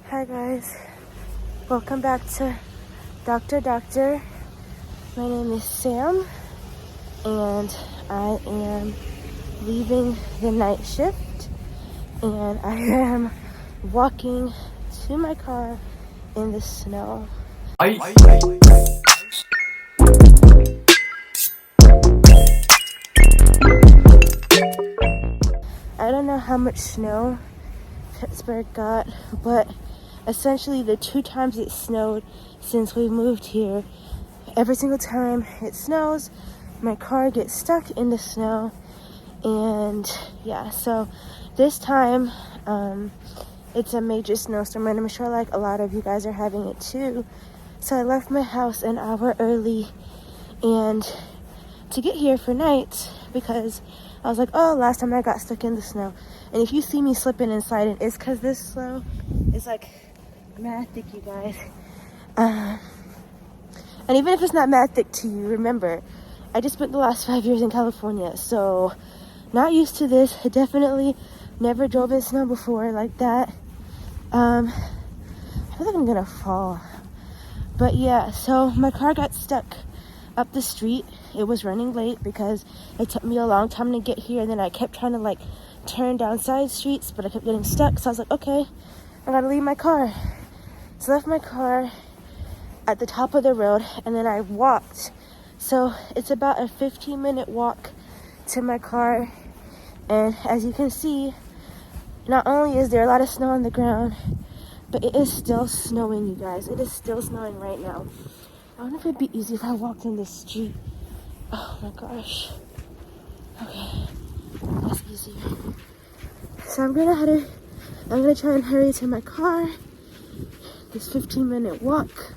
Hi guys, welcome back to DoctorDoctor. My name is Sam and I am leaving the night shift and I am walking to my car in the snow. I don't know how much snow Pittsburgh got, but essentially the 2 times it snowed since we moved here, every single time it snows, my car gets stuck in the snow. And yeah, so this time it's a major snowstorm, and I'm sure like a lot of you guys are having it too. So I left my house an hour early and to get here for night because I was like, oh, last time I got stuck in the snow. And if you see me slipping and sliding, it's because this snow is like mad thick, you guys. And even if it's not mad thick to you, remember, I just spent the last 5 years in California, so not used to this. I definitely never drove in snow before like that. I feel like I'm gonna fall. But yeah, so my car got stuck up the street. It was running late because it took me a long time to get here, and then I kept trying to like turn down side streets, but I kept getting stuck. So I was like, okay, I gotta leave my car. So I left my car at the top of the road and then I walked. So it's about a 15-minute walk to my car, and as you can see, not only is there a lot of snow on the ground, but it is still snowing, you guys. It is still snowing right now. I wonder if it'd be easy if I walked in the street. Oh my gosh. Okay, that's easier. So I'm gonna try and hurry to my car, this 15-minute walk,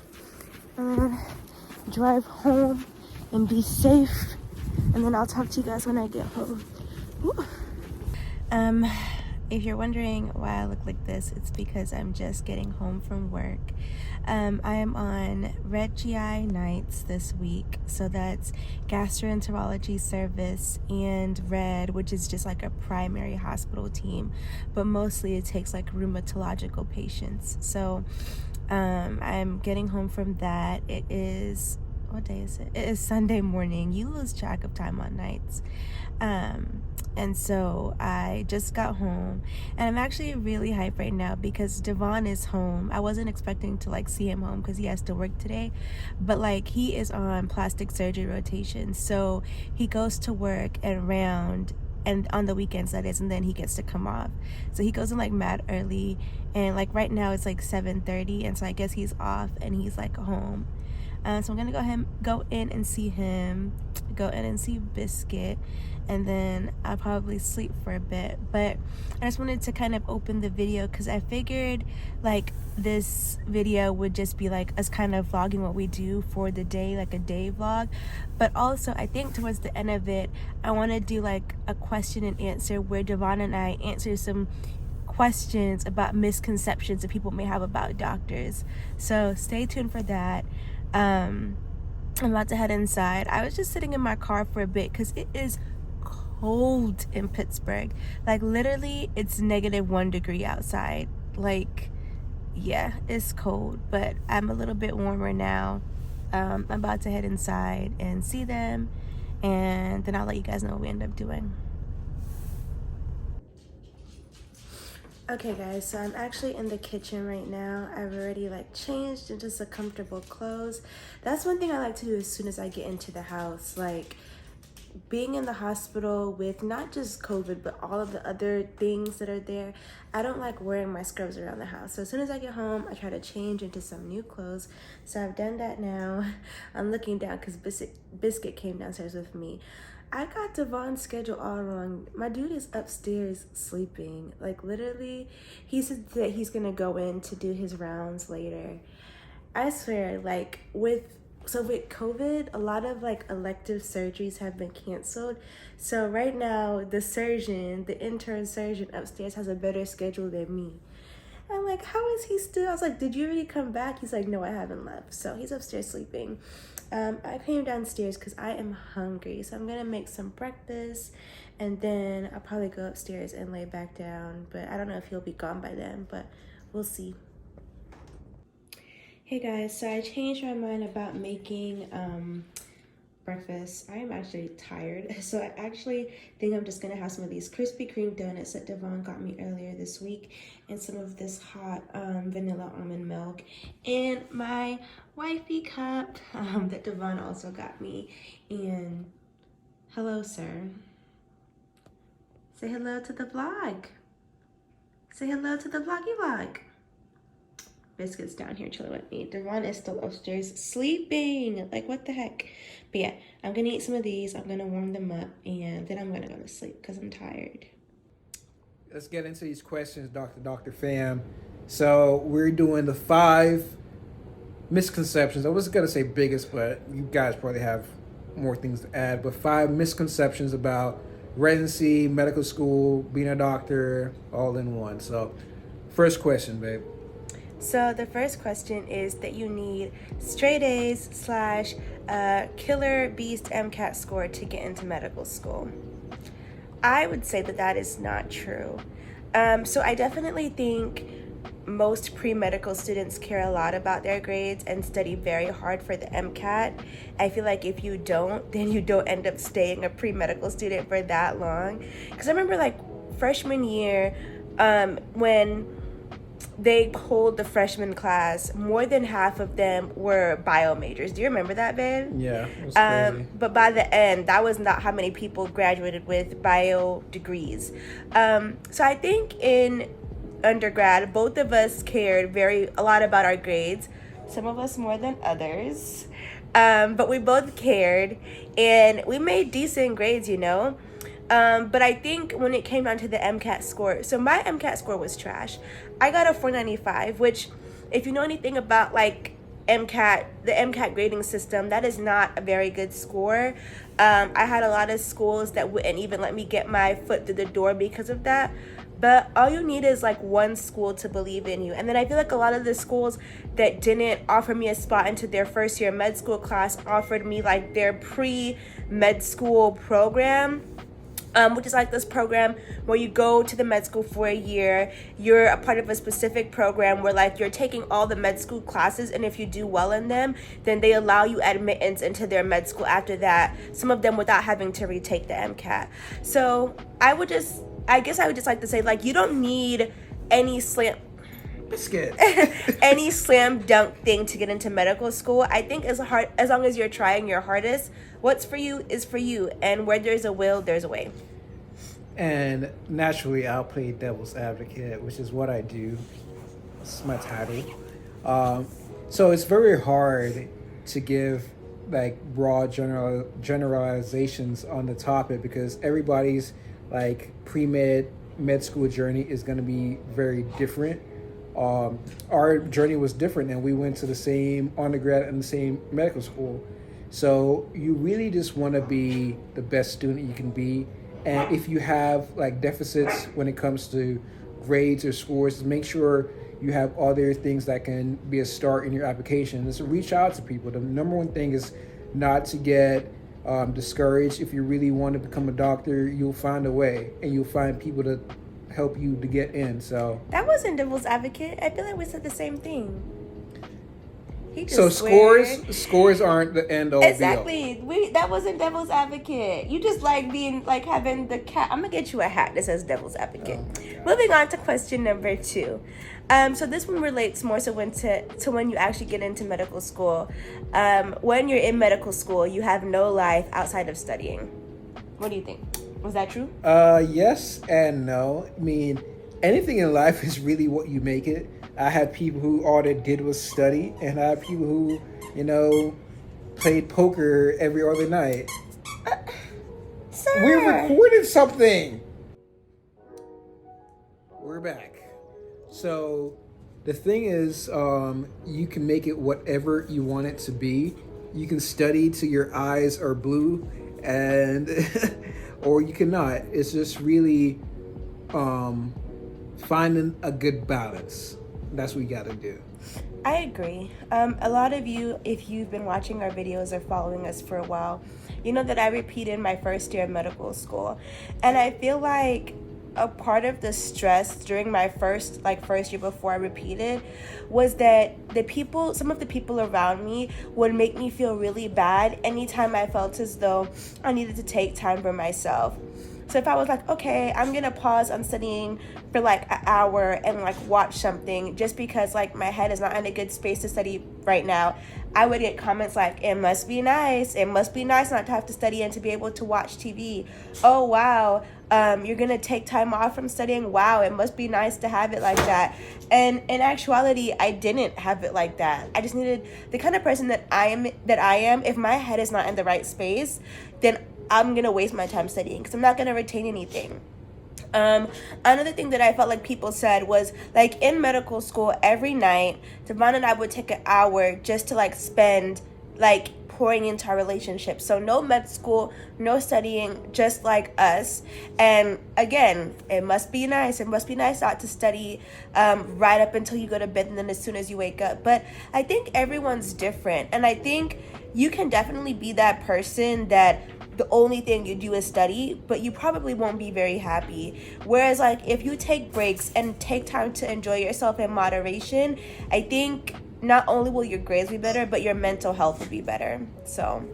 and then drive home and be safe, and then I'll talk to you guys when I get home. Woo. If you're wondering why I look like this, it's because I'm just getting home from work. I am on Red GI nights this week, so that's gastroenterology service, and Red, which is just like a primary hospital team, but mostly it takes like rheumatological patients. So I'm getting home from that. It is, what day is it? It is Sunday morning. You lose track of time on nights. And so I just got home, and I'm actually really hyped right now because Devon is home. I wasn't expecting to like see him home because he has to work today, but like he is on plastic surgery rotation, so he goes to work and round, and on the weekends that is, and then he gets to come off. So he goes in like mad early, and like right now it's like 7:30, and so I guess he's off and he's like home. So I'm gonna go in and see him, go in and see Biscuit, and then I'll probably sleep for a bit. But I just wanted to kind of open the video because I figured like this video would just be like us kind of vlogging what we do for the day, like a day vlog. But also I think towards the end of it, I want to do like a question and answer where Devon and I answer some questions about misconceptions that people may have about doctors. So stay tuned for that. I'm about to head inside. I was just sitting in my car for a bit because it is cold in Pittsburgh. Like literally it's -1 degree outside. Like yeah, it's cold, but I'm a little bit warmer now. I'm about to head inside and see them, and then I'll let you guys know what we end up doing. Okay guys, so I'm actually in the kitchen right now. I've already like changed into some comfortable clothes. That's one thing I like to do as soon as I get into the house. Like being in the hospital with not just COVID, but all of the other things that are there, I don't like wearing my scrubs around the house. So as soon as I get home, I try to change into some new clothes. So I've done that now. I'm looking down because Biscuit came downstairs with me. I got Devon's schedule all wrong. My dude is upstairs sleeping. Like literally, he said that he's gonna go in to do his rounds later. I swear, like with COVID, a lot of like elective surgeries have been canceled. So right now, the intern surgeon upstairs has a better schedule than me. I'm like, how is he still? I was like, did you already come back? He's like, no, I haven't left. So he's upstairs sleeping. I came downstairs because I am hungry. So I'm going to make some breakfast, and then I'll probably go upstairs and lay back down. But I don't know if he'll be gone by then, but we'll see. Hey guys, so I changed my mind about making breakfast. I am actually tired, so I actually think I'm just gonna have some of these Krispy Kreme donuts that Devon got me earlier this week, and some of this hot vanilla almond milk, and my wifey cup that Devon also got me. And hello, sir. Say hello to the vlog. Say hello to the vloggy vlog. Biscuit's down here chilling with me. Devon is still upstairs sleeping. Like, what the heck? But yeah, I'm gonna eat some of these. I'm gonna warm them up, and then I'm gonna go to sleep because I'm tired. Let's get into these questions, Doctor fam. So we're doing the 5 misconceptions. I was gonna say biggest, but you guys probably have more things to add. But 5 misconceptions about residency, medical school, being a doctor, all in one. So, first question, babe. So the first question is that you need straight A's / killer beast Mcat score to get into medical school. I would say that that is not true. So I definitely think most pre-medical students care a lot about their grades and study very hard for the Mcat. I feel like if you don't, then you don't end up staying a pre-medical student for that long. Because I remember like freshman year, when they pulled the freshman class, more than half of them were bio majors. Do you remember that, babe? Yeah, it was crazy. But by the end, that was not how many people graduated with bio degrees. So I think in undergrad, both of us cared a lot about our grades. Some of us more than others. But we both cared, and we made decent grades, you know? But I think when it came down to the Mcat score, so my Mcat score was trash. I got a 495, which, if you know anything about like MCAT, the MCAT grading system, that is not a very good score. I had a lot of schools that wouldn't even let me get my foot through the door because of that. But all you need is like one school to believe in you. And then I feel like a lot of the schools that didn't offer me a spot into their first year med school class offered me like their pre-med school program. Which is like this program where you go to the med school for a year. You're a part of a specific program where like you're taking all the med school classes, and if you do well in them, then they allow you admittance into their med school after that, some of them without having to retake the MCAT. So I guess I would just like to say, like, you don't need any Biscuit. any slam dunk thing to get into medical school. I think as long as you're trying your hardest, what's for you is for you, and where there's a will, there's a way. And naturally, I'll play devil's advocate, which is what I do. It's my title. So it's very hard to give like broad generalizations on the topic, because everybody's like med school journey is going to be very different. Our journey was different, and we went to the same undergrad and the same medical school. So you really just want to be the best student you can be. And if you have like deficits when it comes to grades or scores, make sure you have other things that can be a start in your application. Is to reach out to people. The number one thing is not to get discouraged. If you really want to become a doctor, you'll find a way, and you'll find people to help you to get in. So that wasn't devil's advocate. I feel like we said the same thing. So scores aren't the end all. Exactly. That wasn't devil's advocate. You just like being like having the cat. I'm gonna get you a hat that says devil's advocate. Moving on to question number 2. So this one relates more so to when you actually get into medical school. When you're in medical school, you have no life outside of studying. What do you think? Was that true? Yes and no. I mean, anything in life is really what you make it. I had people who all they did was study, and I had people who, played poker every other night. Sir. We recorded something. We're back. So the thing is, you can make it whatever you want it to be. You can study till your eyes are blue, and or you cannot. It's just really finding a good balance. That's what you got to do. I agree. A lot of you, if you've been watching our videos or following us for a while, you know that I repeated my first year of medical school. And I feel like a part of the stress during my first year before I repeated was that some of the people around me would make me feel really bad anytime I felt as though I needed to take time for myself. So if I was like, okay, I'm gonna pause on studying for like an hour and like watch something just because like my head is not in a good space to study right now, I would get comments like, it must be nice not to have to study and to be able to watch TV. Oh wow, you're gonna take time off from studying. Wow, it must be nice to have it like that. And in actuality, I didn't have it like that. I just needed the kind of person that I am. If my head is not in the right space, then I'm gonna waste my time studying because I'm not gonna retain anything. Another thing that I felt like people said was like in medical school every night, Devon and I would take an hour just to like spend like pouring into our relationship. So no med school, no studying, just like us. And again, it must be nice. It must be nice not to study right up until you go to bed and then as soon as you wake up. But I think everyone's different. And I think you can definitely be that person that the only thing you do is study, but you probably won't be very happy. Whereas like if you take breaks and take time to enjoy yourself in moderation, I think not only will your grades be better, but your mental health will be better. So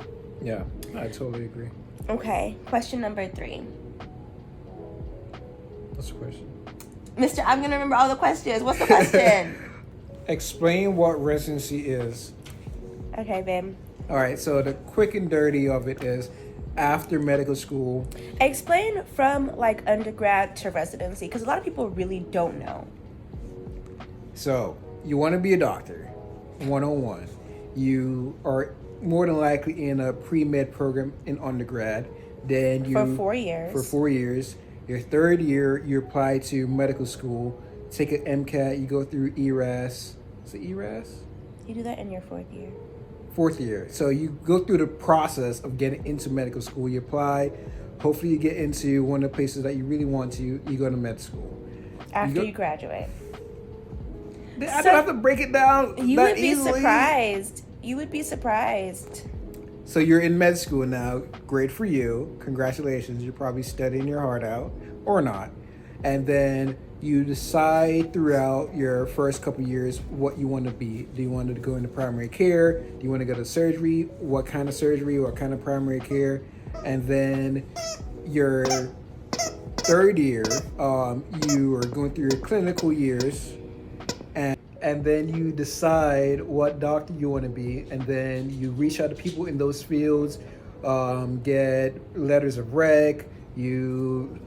Yeah, I totally agree. okay, question number 3. What's the question? Mr. I'm gonna remember all the questions. What's the question? Explain what residency is. Okay, babe. All right, so the quick and dirty of it is after medical school. Explain from like undergrad to residency, because a lot of people really don't know. So you want to be a doctor, 101. You are more than likely in a pre-med program in undergrad. Then you For 4 years. For 4 years. Your third year, you apply to medical school, take an Mcat, you go through ERAS. Is it ERAS? You do that in your 4th year. 4th year. So you go through the process of getting into medical school. You apply. Hopefully you get into one of the places that you really want to. You go to med school. After you graduate. I don't have to break it down You that would be easily. surprised. You would be surprised. So you're in med school now. Great for you. Congratulations. You're probably studying your heart out or not. And then you decide throughout your first couple years what you want to be. Do you want to go into primary care? Do you want to go to surgery? What kind of surgery? What kind of primary care? And then your third year, you are going through your clinical years. And then you decide what doctor you want to be, and then you reach out to people in those fields, get letters of rec, you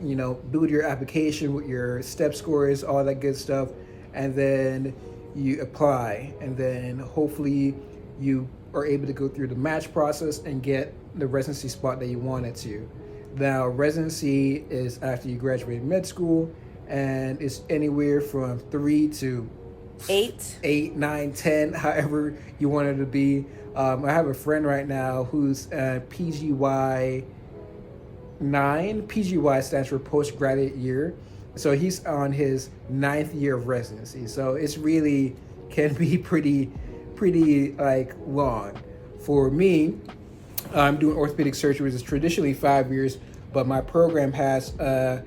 build your application with your step scores, all that good stuff, and then you apply, and then hopefully you are able to go through the match process and get the residency spot that you wanted to. Now, residency is after you graduate med school, and it's anywhere from 3 to 8, 9, 10, however you want it to be. I have a friend right now who's PGY 9. PGY stands for postgraduate year. So he's on his 9th year of residency. So it's really can be pretty like long. For me, I'm doing orthopedic surgery, which is traditionally 5 years, but my program has a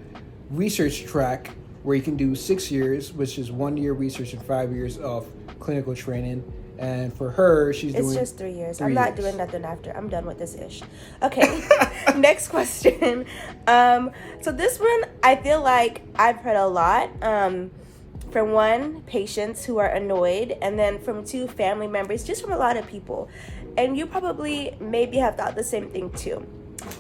research track where you can do 6 years, which is 1 year research and 5 years of clinical training. And for her, she's doing... It's just 3 years. I'm not doing nothing after. I'm done with this ish. Okay, next question. So this one, I feel like I've heard a lot. From 1, patients who are annoyed, and then from 2, family members, just from a lot of people. And you probably maybe have thought the same thing too.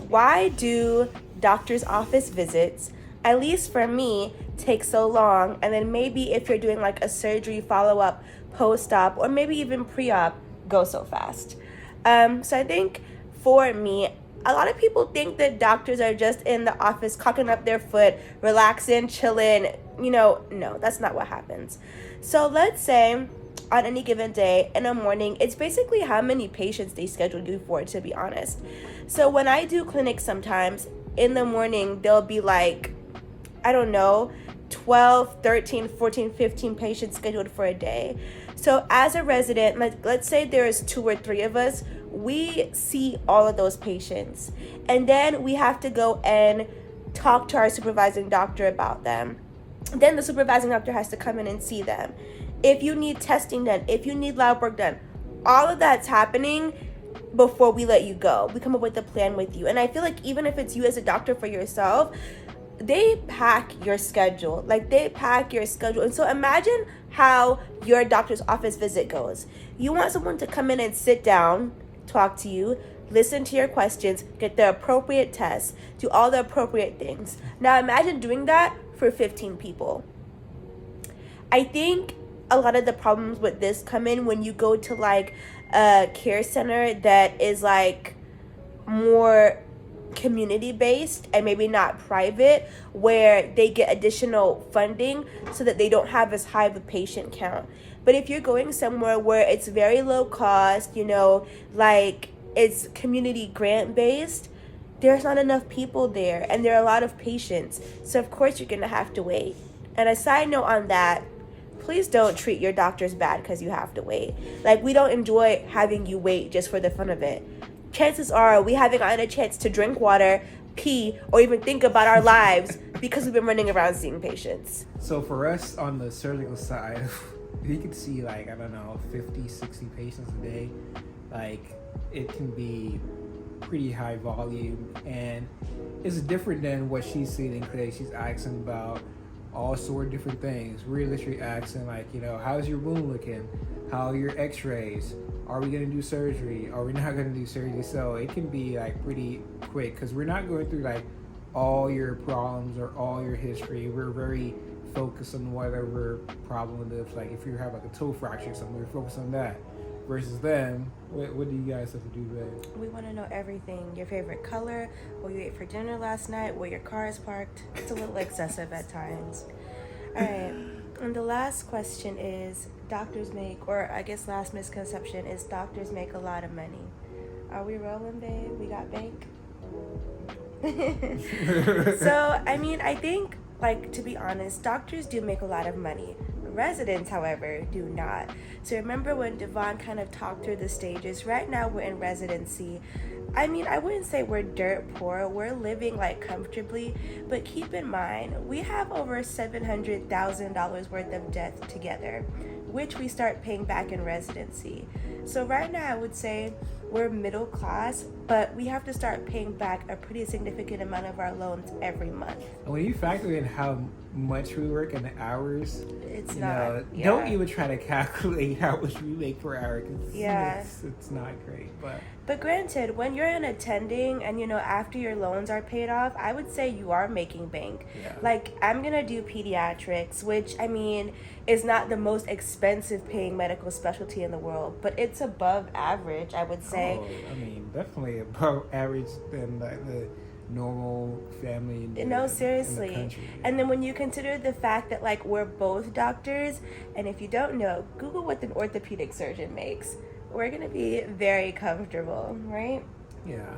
Why do doctor's office visits, at least for me, take so long? And then maybe if you're doing like a surgery follow-up, post-op, or maybe even pre-op, go so fast? So I think for me, a lot of people think that doctors are just in the office cocking up their foot, relaxing, chilling. No, that's not what happens. So let's say on any given day in the morning, it's basically how many patients they schedule you for, to be honest. So when I do clinics sometimes, in the morning, there'll be like, 12, 13, 14, 15 patients scheduled for a day. So as a resident, let's say there's 2 or 3 of us, we see all of those patients. And then we have to go and talk to our supervising doctor about them. Then the supervising doctor has to come in and see them. If you need testing done, if you need lab work done, all of that's happening before we let you go. We come up with a plan with you. And I feel like even if it's you as a doctor for yourself, they pack your schedule. Like, they pack your schedule. And so imagine how your doctor's office visit goes. You want someone to come in and sit down, talk to you, listen to your questions, get the appropriate tests, do all the appropriate things. Now imagine doing that for 15 people. I think a lot of the problems with this come in when you go to like a care center that is like more community based and maybe not private, where they get additional funding so that they don't have as high of a patient count. But if you're going somewhere where it's very low cost, you know, like it's community grant based, there's not enough people there and there are a lot of patients. So of course you're gonna have to wait. And a side note on that, please don't treat your doctors bad because you have to wait. Like, we don't enjoy having you wait just for the fun of it. Chances are we haven't gotten a chance to drink water, pee, or even think about our lives because we've been running around seeing patients. So for us on the surgical side, you can see like, I don't know, 50, 60 patients a day. Like, it can be pretty high volume, and it's different than what she's seeing today. She's asking about all sort of different things. We're literally asking like, you know, how's your wound looking? How are your x-rays? Are we going to do surgery? Are we not going to do surgery? So it can be like pretty quick because we're not going through like all your problems or all your history. We're very focused on whatever problem it is. Like if you have like a toe fracture or something, we're focused on that. Versus them, what do you guys have to do there? We want to know everything. Your favorite color, what you ate for dinner last night, where your car is parked. It's a little excessive at times. All right. And the last question is, doctors make, or I guess last misconception is, doctors make a lot of money. Are we rolling, babe? We got bank? So, I mean, I think, like, to be honest, doctors do make a lot of money. Residents, however, do not. So remember when Devon kind of talked through the stages? Right now we're in residency. I mean, I wouldn't say we're dirt poor. We're living like comfortably, but keep in mind, we have over $700,000 worth of debt together, which we start paying back in residency. So right now I would say we're middle class, but we have to start paying back a pretty significant amount of our loans every month. And when you factor in how much we work and the hours, it's not, yeah. Don't even try to calculate how much we make per hour, because yeah, it's not great. But granted, when you're an attending and, you know, after your loans are paid off, I would say you are making bank. Yeah. Like, I'm going to do pediatrics, which, I mean, is not the most expensive paying medical specialty in the world, but it's above average, I would say. I mean, definitely above average than the normal family in seriously. In the country. And then when you consider the fact that, like, we're both doctors, and if you don't know, Google what an orthopedic surgeon makes. We're going to be very comfortable, right? Yeah.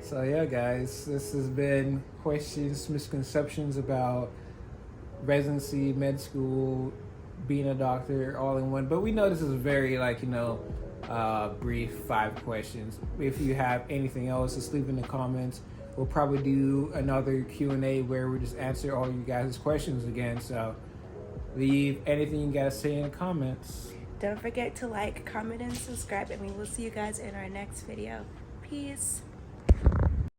So, yeah, guys, this has been questions, misconceptions about residency, med school, being a doctor, all in one. But we know this is very, like, you know, brief 5 questions. If you have anything else, just leave in the comments. We'll probably do another Q&A where we just answer all you guys' questions again. So leave anything you guys say in the comments. Don't forget to like, comment, and subscribe, and we will see you guys in our next video. Peace.